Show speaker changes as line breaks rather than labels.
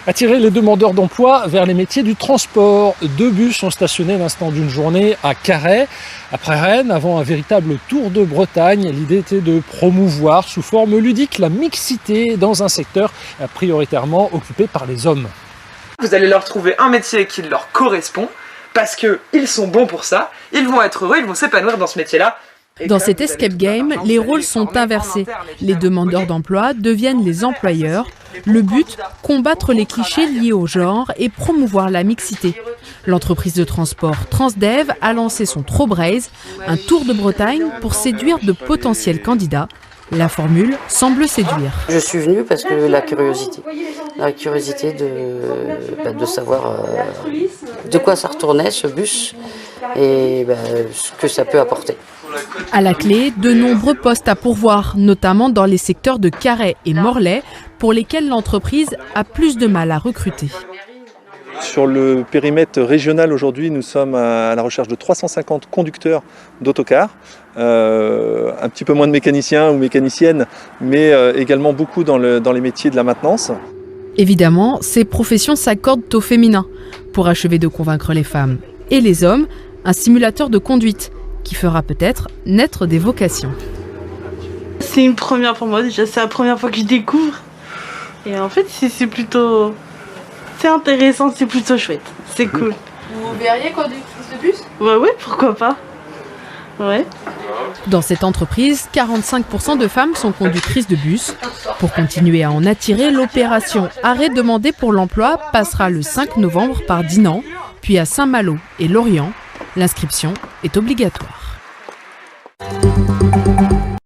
Attirer les demandeurs d'emploi vers les métiers du transport. 2 bus sont stationnés à l'instant d'une journée à Carhaix. Après Rennes, avant un véritable tour de Bretagne, l'idée était de promouvoir sous forme ludique la mixité dans un secteur prioritairement occupé par les hommes.
Vous allez leur trouver un métier qui leur correspond parce qu'ils sont bons pour ça, ils vont être heureux, ils vont s'épanouir dans ce métier-là.
Dans cet escape game, les rôles sont inversés. Les demandeurs d'emploi deviennent les employeurs. Le but, combattre les clichés liés au genre et promouvoir la mixité. L'entreprise de transport Transdev a lancé son Trobraise, un tour de Bretagne pour séduire de potentiels candidats. La formule semble séduire.
Je suis venue parce que la curiosité de savoir de quoi ça retournait ce bus et ce que ça peut apporter.
À la clé, de nombreux postes à pourvoir, notamment dans les secteurs de Carhaix et Morlaix, pour lesquels l'entreprise a plus de mal à recruter.
Sur le périmètre régional aujourd'hui, nous sommes à la recherche de 350 conducteurs d'autocars, un petit peu moins de mécaniciens ou mécaniciennes, mais également beaucoup dans les métiers de la maintenance.
Évidemment, ces professions s'accordent au féminin. Pour achever de convaincre les femmes et les hommes, un simulateur de conduite qui fera peut-être naître des vocations.
C'est une première pour moi déjà, c'est la première fois que je découvre. Et en fait, c'est plutôt... C'est intéressant, c'est plutôt chouette, c'est cool.
Vous verriez conductrice de bus ?
Ouais, pourquoi pas. Ouais.
Dans cette entreprise, 45% de femmes sont conductrices de bus. Pour continuer à en attirer, l'opération Arrêt demandé pour l'emploi passera le 5 novembre par Dinan, puis à Saint-Malo et Lorient. L'inscription est obligatoire.